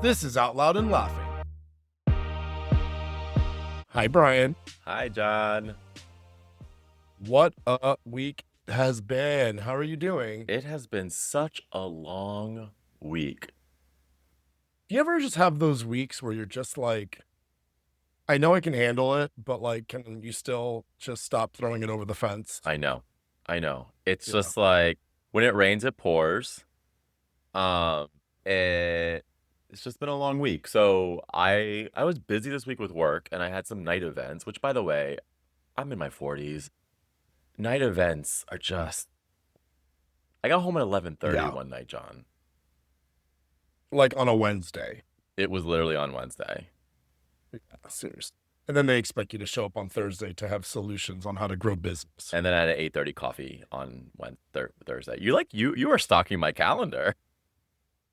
This is Out Loud and Laughing. Hi, Bryan. Hi, Jon. What a week has been. How are you doing? It has been such a long week. Do you ever just have those weeks where you're just like, I know I can handle it, but like, can you still just stop throwing it over the fence? I know. It's Yeah. just like when it rains, it pours. Um, it's just been a long week. So I was busy this week with work and I had some night events, which by the way, I'm in my 40s. Night events are just I got home at 11:30 Yeah. one night, Jon. Like on a Wednesday. It was literally on Wednesday. Yeah, seriously. And then they expect you to show up on Thursday to have solutions on how to grow business. And then I had an 8:30 coffee on Thursday. You are stalking my calendar.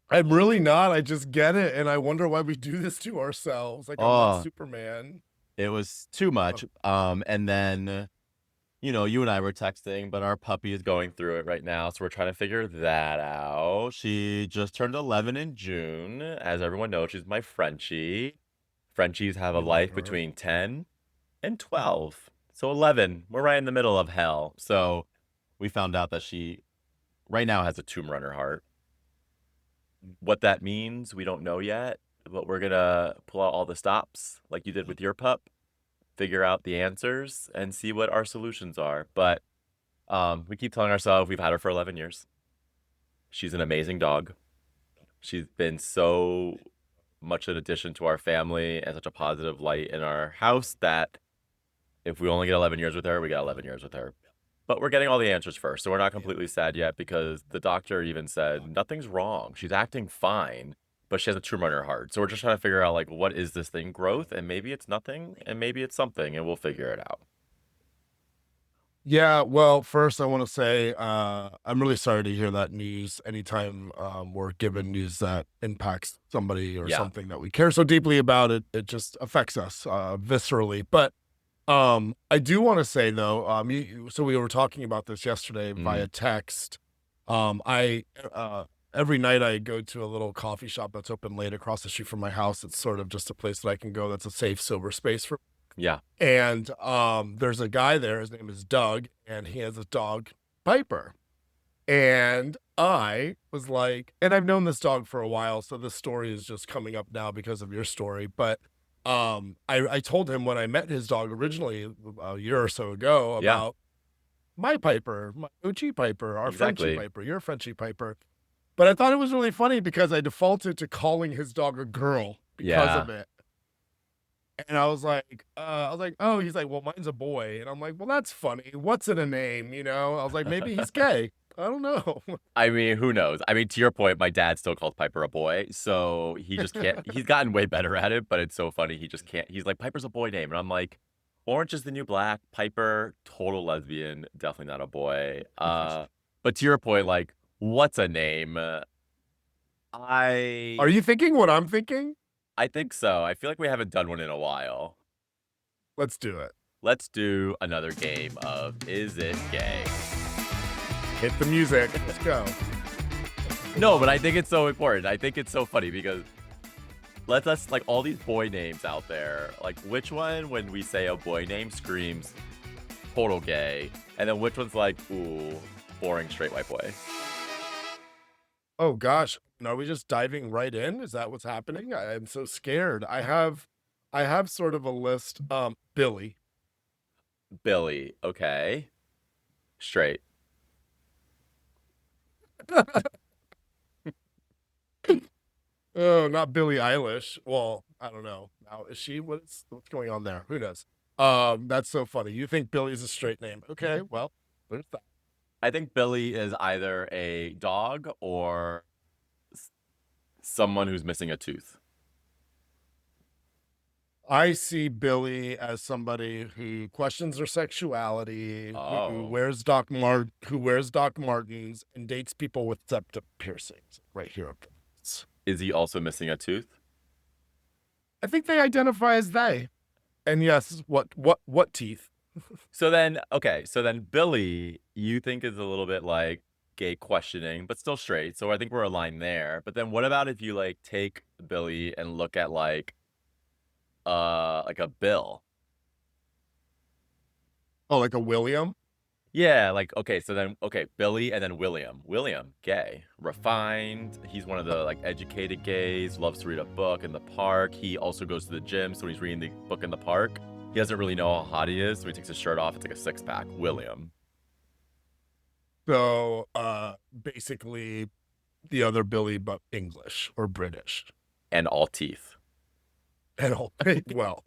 I'm really not. I just get it. And I wonder why we do this to ourselves. Like, I'm not Oh, Superman. it was too much. And then, you and I were texting, but our puppy is going through it right now. So we're trying to figure that out. She just turned 11 in June. As everyone knows, she's my Frenchie. Frenchies have a We love life her. between 10 and 12. So 11, we're right in the middle of hell. So we found out that she right now has a tumor on her heart. What that means, we don't know yet, but we're gonna pull out all the stops like you did with your pup, figure out the answers, and see what our solutions are. But we keep telling ourselves we've had her for 11 years. She's an amazing dog. She's been so much an addition to our family and such a positive light in our house that if we only get 11 years with her, we got 11 years with her. But we're getting all the answers first, so we're not completely sad yet because the doctor even said nothing's wrong. She's acting fine, but she has a tumor on her heart. So we're just trying to figure out, like, what is this thing? Growth, and maybe it's nothing, and maybe it's something, and we'll figure it out. Yeah, well, first I want to say I'm really sorry to hear that news. Anytime we're given news that impacts somebody or Yeah. something that we care so deeply about, it just affects us viscerally. But I do want to say though, so we were talking about this yesterday via text. I every night I go to a little coffee shop that's open late across the street from my house. It's sort of just a place that I can go that's a safe, sober space for. Yeah. And there's a guy there, his name is Doug, and he has a dog, Piper. And I was like, and I've known this dog for a while, so this story is just coming up now because of your story. But I told him when I met his dog originally a year or so ago Yeah. about my Piper, my OG Piper, our Exactly. Frenchie Piper, your Frenchie Piper. But I thought it was really funny because I defaulted to calling his dog a girl because Yeah. of it. And I was like, oh, he's like, well, mine's a boy. And I'm like, well, that's funny. What's in a name? You know, I was like, maybe he's gay. I don't know. I mean, who knows? I mean, to your point, my dad still calls Piper a boy, so he just can't. He's gotten way better at it, but it's so funny. He just can't. He's like, Piper's a boy name. And I'm like, Orange is the New Black. Piper, total lesbian, definitely not a boy. But to your point, like, what's a name? Are you thinking what I'm thinking? I think so. I feel like we haven't done one in a while. Let's do it. Let's do another game of Is It Gay? Hit the music. Let's go. No, but I think it's so important. I think it's so funny because let's like all these boy names out there. Like, which one, when we say a boy name, screams total gay, and then which one's like, ooh, boring straight white boy? Oh gosh, are we just diving right in? Is that what's happening? I'm so scared. I have sort of a list. Billy. Billy, okay, straight. Oh, not Billie Eilish. Well, I don't know. Now is she? What's going on there? Who knows? That's so funny. You think Billy's a straight name? Okay, well, there's that. I think Billy is either a dog or someone who's missing a tooth. I see Billy as somebody who questions their sexuality, who Oh. wears Doc Martens and dates people with septum piercings right here. Is he also missing a tooth? I think they identify as they. And yes, what teeth? So then, okay, so then Billy, you think is a little bit like gay questioning, but still straight. So I think we're aligned there. But then what about if you like take Billy and look at like a Bill? Oh, like a William? Yeah, like okay, so then okay, Billy and then William. William, gay, refined. He's one of the like educated gays, loves to read a book in the park. He also goes to the gym, so when he's reading the book in the park, he doesn't really know how hot he is, so he takes his shirt off. It's like a six-pack. William. So basically the other Billy, but English or British. And all teeth. And all well.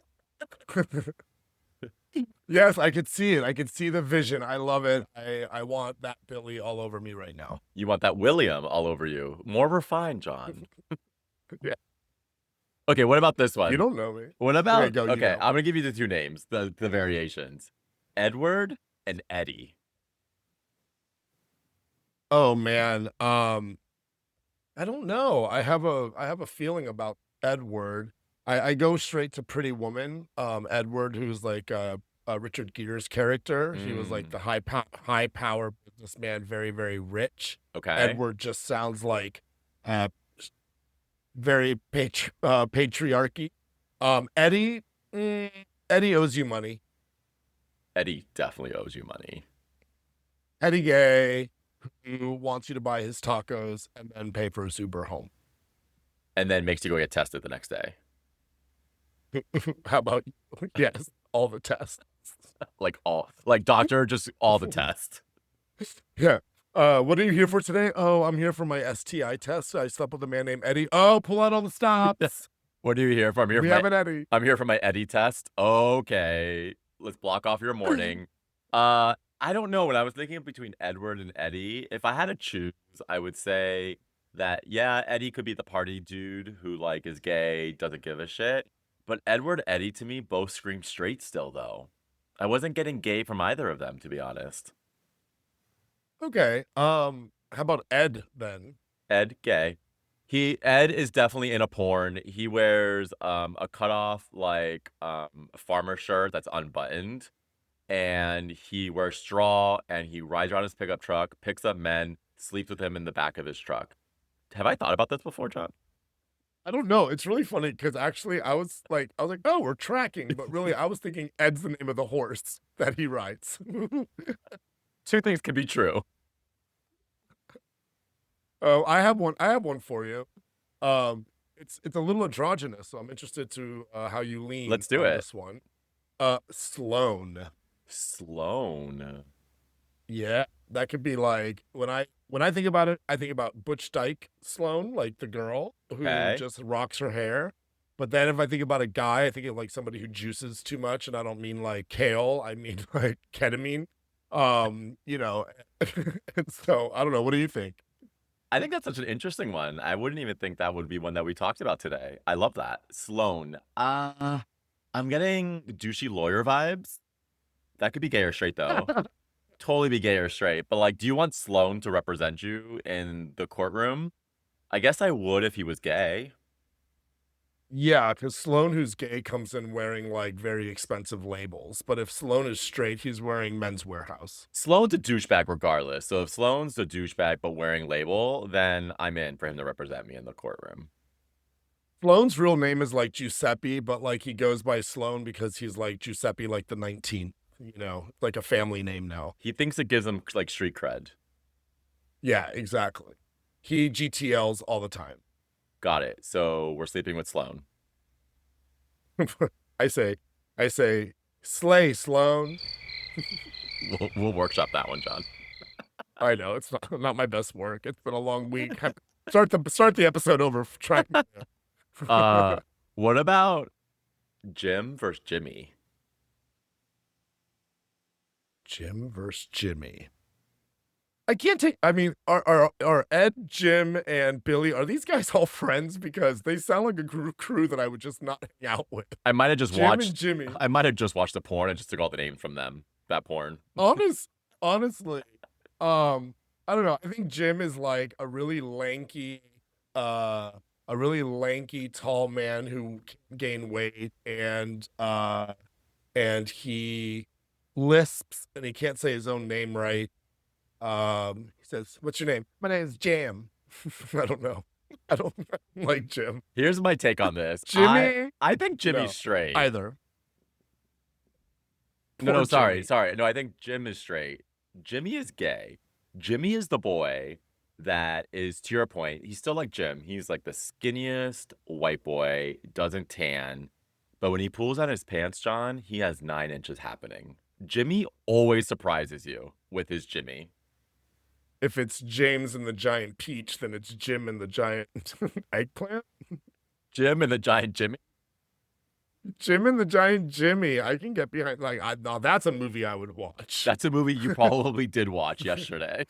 Yes, I could see it. I could see the vision. I love it. I want that Billy all over me right now. You want that William all over you. More refined, John. Yeah. Okay, what about this one? You don't know me. What about Okay, go, you okay, go. I'm gonna give you the two names, the variations. Edward and Eddie. Oh man. I don't know. I have a feeling about Edward. I go straight to Pretty Woman. Edward, who's like Richard Gere's character. He was like the high power businessman, very, very rich. Okay. Edward just sounds like very patriarchy. Eddie, Eddie owes you money. Eddie definitely owes you money. Eddie Gay, who wants you to buy his tacos and then pay for his Uber home. And then makes you go get tested the next day. How about yes, all the tests. Like doctor, just all the tests. Yeah. What are you here for today? Oh, I'm here for my STI test. I slept with a man named Eddie. Oh, pull out all the stops. What are you here for? We have an Eddie. I'm here for my Eddie test. Okay. Let's block off your morning. I don't know. When I was thinking between Edward and Eddie, if I had to choose, I would say that yeah, Eddie could be the party dude who like is gay, doesn't give a shit. But Edward, Eddie to me both scream straight still though. I wasn't getting gay from either of them, to be honest. Okay. How about Ed then? Ed, gay. Ed is definitely in a porn. He wears a cutoff like farmer shirt that's unbuttoned, and he wears straw, and he rides around his pickup truck, picks up men, sleeps with him in the back of his truck. Have I thought about this before, John? I don't know. It's really funny because actually I was like, oh, we're tracking, but really I was thinking Ed's the name of the horse that he rides. Two things can be true. Oh, I have one for you. It's a little androgynous, so I'm interested to how you lean. Let's do on it. This one. Sloan. Sloan. Yeah, that could be like when I think about it, I think about Butch Dyke Sloan, like the girl who Okay. just rocks her hair. But then if I think about a guy, I think of like somebody who juices too much, and I don't mean like kale, I mean like ketamine. You know, and so I don't know. What do you think? I think that's such an interesting one. I wouldn't even think that would be one that we talked about today. I love that. Sloan. I'm getting douchey lawyer vibes. That could be gay or straight though. Totally be gay or straight. But like, do you want Sloan to represent you in the courtroom? I guess I would if he was gay. Yeah, because Sloan, who's gay, comes in wearing like very expensive labels. But if Sloan is straight, he's wearing Men's Warehouse. Sloan's a douchebag regardless. So if Sloan's a douchebag but wearing label, then I'm in for him to represent me in the courtroom. Sloan's real name is like Giuseppe, but like he goes by Sloan because he's like Giuseppe, like the 19th, you know, like a family name now. He thinks it gives him like street cred. Yeah, exactly. He GTLs all the time. Got it. So we're sleeping with Sloan. I say, slay Sloan. We'll workshop that one, John. I know it's not my best work. It's been a long week. Start the episode over. Try. What about Jim versus Jimmy? Jim versus Jimmy. I can't take. I mean, are Ed, Jim, and Billy? Are these guys all friends? Because they sound like a crew that I would just not hang out with. I might have just Jim watched and Jimmy. I might have just watched the porn and just took all the names from them. That porn. Honestly, I don't know. I think Jim is like a really lanky tall man who can gain weight, and he lisps and he can't say his own name right. says, "What's your name?" "My name's Jam." I don't know. I don't like Jim. Here's my take on this. Jimmy? I think Jimmy's No, straight. either. No, Poor sorry. Jimmy. Sorry. No, I think Jim is straight. Jimmy is gay. Jimmy is the boy that is, to your point, he's still like Jim. He's like the skinniest white boy, doesn't tan. But when he pulls on his pants, John, he has 9 inches happening. Jimmy always surprises you with his Jimmy. If it's James and the Giant Peach, then it's Jim and the Giant Eggplant. Jim and the giant Jimmy. Jim and the Giant Jimmy. I can get behind. Now that's a movie I would watch. That's a movie you probably did watch yesterday.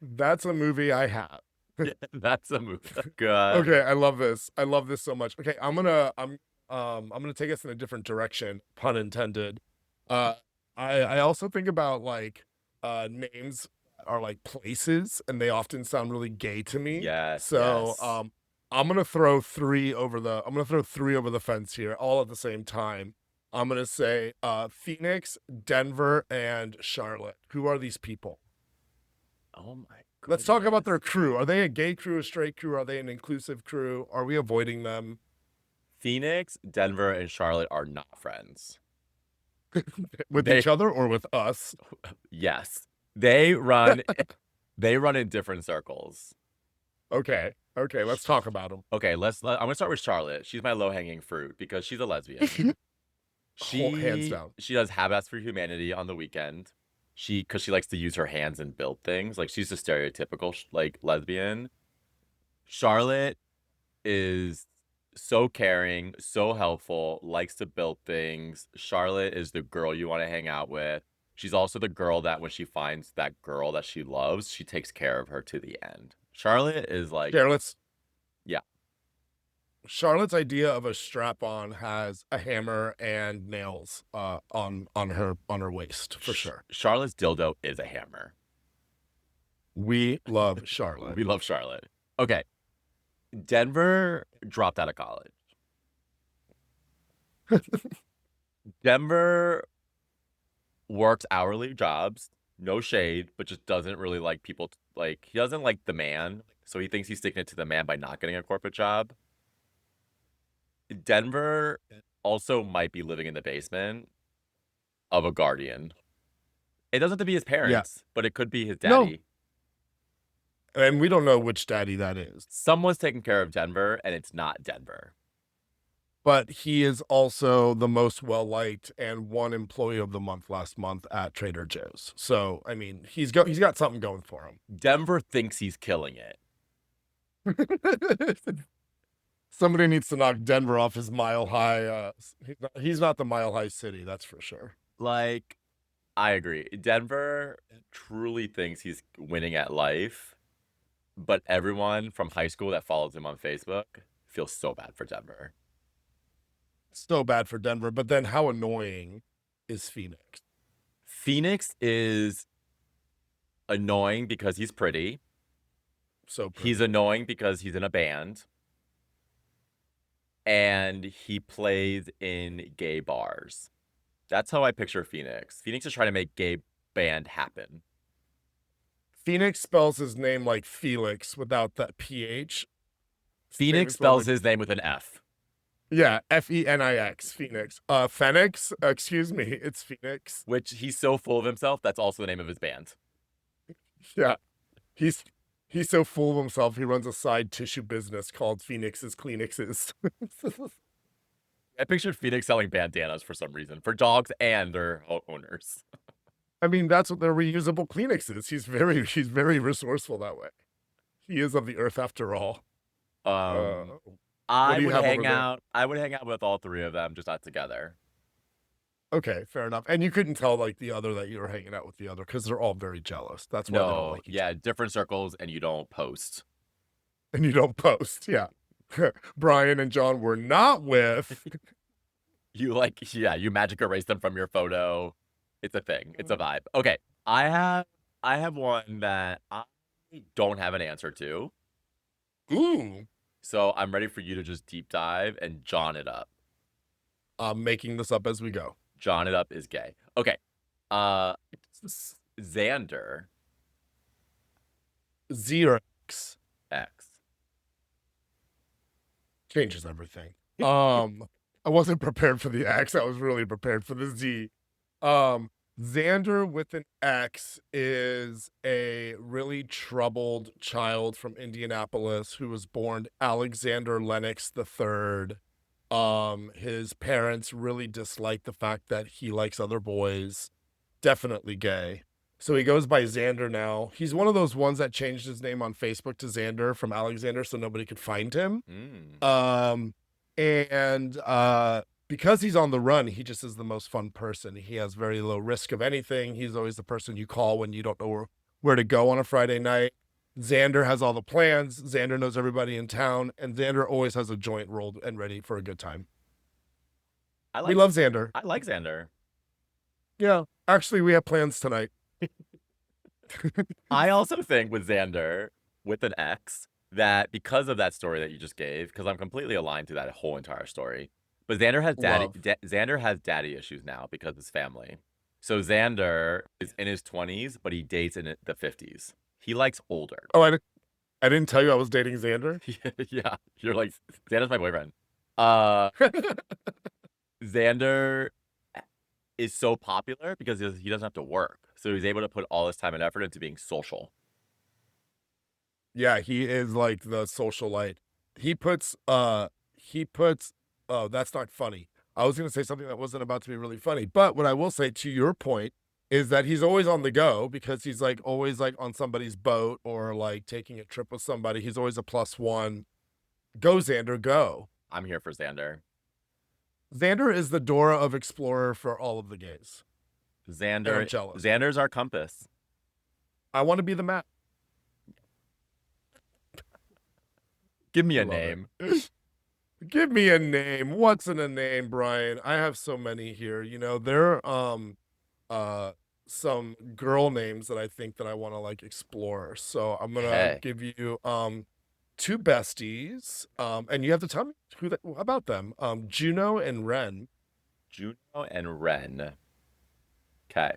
That's a movie I have. Yeah, that's a movie. Good. Okay, I love this. I love this so much. Okay, I'm gonna take us in a different direction, pun intended. I also think about like names are like places, and they often sound really gay to me. Yes. So yes. I'm gonna throw three over the fence here, all at the same time. I'm gonna say Phoenix, Denver, and Charlotte. Who are these people? Oh my God. Let's talk about their crew. Are they a gay crew, a straight crew? Are they an inclusive crew? Are we avoiding them? Phoenix, Denver, and Charlotte are not friends. With each other or with us? Yes. They run in different circles. Okay, let's talk about them. Okay, I'm gonna start with Charlotte. She's my low-hanging fruit because she's a lesbian. Hands down. She does Habitats for Humanity on the weekend. Because she likes to use her hands and build things. Like, she's a stereotypical like lesbian. Charlotte is so caring, so helpful, likes to build things. Charlotte is the girl you want to hang out with. She's also the girl that when she finds that girl that she loves, she takes care of her to the end. Charlotte is like Charlotte's idea of a strap-on has a hammer and nails on her waist for sure. Charlotte's dildo is a hammer. We love Charlotte. We love Charlotte. Okay. Denver dropped out of college. Denver works hourly jobs, no shade, but just doesn't really like people. Like, he doesn't like the man, so he thinks he's sticking it to the man by not getting a corporate job. Denver also might be living in the basement of a guardian. It doesn't have to be his parents, but it could be his daddy. No. And we don't know which daddy that is. Someone's taking care of Denver, and it's not Denver. But he is also the most well-liked and one employee of the month last month at Trader Joe's. So, I mean, he's got something going for him. Denver thinks he's killing it. Somebody needs to knock Denver off his mile-high. He's not the mile-high city, that's for sure. Like, I agree. Denver truly thinks he's winning at life, but everyone from high school that follows him on Facebook feels so bad for Denver. So bad for Denver, but then how annoying is Phoenix? Phoenix is annoying because he's pretty. So pretty. He's annoying because he's in a band. And he plays in gay bars. That's how I picture Phoenix. Phoenix is trying to make gay band happen. Phoenix spells his name like Felix without that PH. Phoenix spells his name with an F. Yeah, F-E-N-I-X, Phoenix. Phoenix, excuse me, it's Phoenix. Which he's so full of himself, that's also the name of his band. Yeah, he's so full of himself, he runs a side tissue business called Phoenix's Kleenexes. I pictured Phoenix selling bandanas for some reason, for dogs and their owners. I mean, that's what their reusable Kleenexes. He's very resourceful that way. He is of the earth after all. I would hang out with all three of them, just not together. Okay, fair enough. And you couldn't tell like the other that you were hanging out with the other because they're all very jealous. That's why they don't like each other. Different circles, and you don't post. And you don't post, yeah. Bryan and Jon were not with. You magic erase them from your photo. It's a thing. It's a vibe. Okay, I have one that I don't have an answer to. Ooh. So I'm ready for you to just deep dive and Jon it up. I'm making this up as we go. Jon it up is gay. Okay. Xander Z or X X. changes everything. I wasn't prepared for the X. I was really prepared for the Z. Xander with an X is a really troubled child from Indianapolis who was born Alexander Lennox III. His parents really dislike the fact that he likes other boys. Definitely gay. So he goes by Xander now. He's one of those ones that changed his name on Facebook to Xander from Alexander so nobody could find him. Because he's on the run, he just is the most fun person. He has very low risk of anything. He's always the person you call when you don't know where to go on a Friday night. Xander has all the plans. Xander knows everybody in town. And Xander always has a joint rolled and ready for a good time. We love Xander. I like Xander. Yeah. Actually, we have plans tonight. I also think with Xander, with an X, that because of that story that you just gave, because I'm completely aligned to that whole entire story, but Xander has Xander has daddy issues now because of his family. So Xander is in his 20s, but he dates in the 50s. He likes older. Oh, I didn't tell you I was dating Xander? Yeah, you're like, Xander's my boyfriend. Xander is so popular because he doesn't have to work. So he's able to put all his time and effort into being social. Yeah, he is like the socialite. He puts, oh, that's not funny. I was going to say something that wasn't about to be really funny. But what I will say to your point is that he's always on the go because he's like always like on somebody's boat or like taking a trip with somebody. He's always a +1. Go, Xander, go. I'm here for Xander. Xander is the Dora of Explorer for all of the gays. Xander's our compass. I want to be the map. Give me a name. Give me a name. What's in a name, Bryan? I have so many here. You know, there are some girl names that I think that I want to like explore. So I'm gonna give you 2 besties. And you have to tell me about them. Juno and Ren. Juno and Ren. Okay.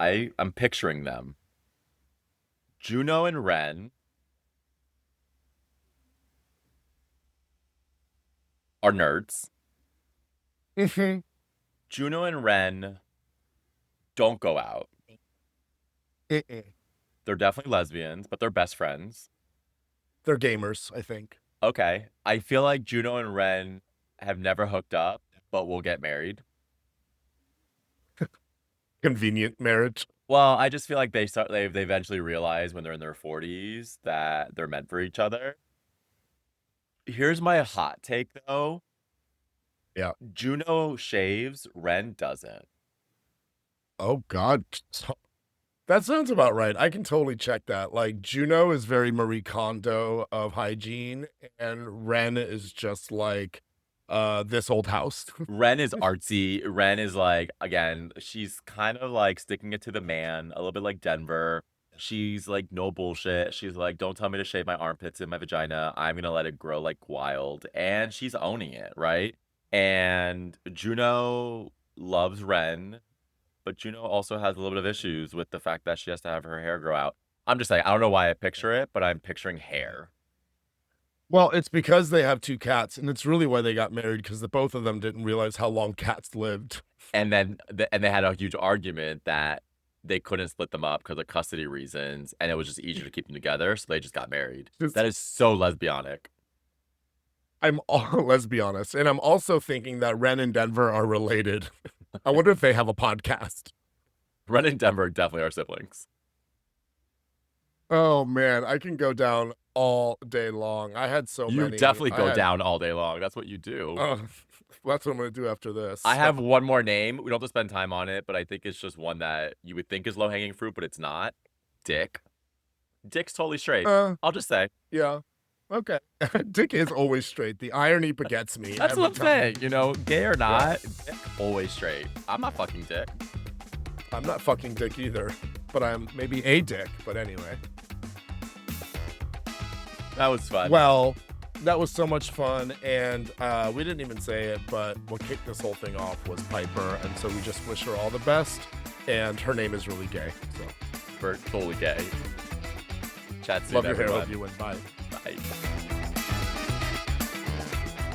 I'm picturing them. Juno and Ren are nerds. Mm-hmm. Juno and Ren don't go out. They're definitely lesbians, but they're best friends. They're gamers, I think. Okay. I feel like Juno and Ren have never hooked up, but will get married. Convenient marriage. Well, I just feel like they eventually realize when they're in their 40s that they're meant for each other. Here's my hot take, though. Yeah. Juno shaves, Ren doesn't. Oh, God. That sounds about right. I can totally check that. Like, Juno is very Marie Kondo of hygiene, and Ren is just like this old house. Ren is artsy. Ren is like, again, she's kind of like sticking it to the man, a little bit like Denver. She's like, no bullshit. She's like, don't tell me to shave my armpits and my vagina. I'm going to let it grow like wild. And she's owning it, right? And Juno loves Ren, but Juno also has a little bit of issues with the fact that she has to have her hair grow out. I'm just saying, I don't know why I picture it, but I'm picturing hair. Well, it's because they have 2 cats, and it's really why they got married, because the both of them didn't realize how long cats lived. And then they had a huge argument that they couldn't split them up because of custody reasons, and it was just easier to keep them together, so they just got married. That is so lesbianic. Let's be honest. And I'm also thinking that Ren and Denver are related. I wonder if they have a podcast. Ren and Denver definitely are siblings. Oh, man. I can go down all day long. I had so many. You definitely go down all day long. That's what you do. That's what I'm going to do after this. I have one more name. We don't have to spend time on it, but I think it's just one that you would think is low-hanging fruit, but it's not. Dick. Dick's totally straight. I'll just say. Yeah. Okay. Dick is always straight. The irony begets me. That's what I'm saying. You know, gay or not, Dick always straight. I'm not fucking Dick. I'm not fucking Dick either, but I'm maybe a dick. But anyway. That was fun. Well, that was so much fun, and we didn't even say it, but what kicked this whole thing off was Piper, and so we just wish her all the best, and her name is really gay, so. We're totally gay. Chat soon, Love your hair. everyone. Hope you win. Bye. Bye.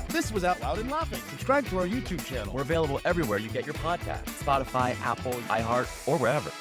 This was Out Loud and Laughing. Subscribe to our YouTube channel. We're available everywhere you get your podcasts. Spotify, Apple, iHeart, or wherever.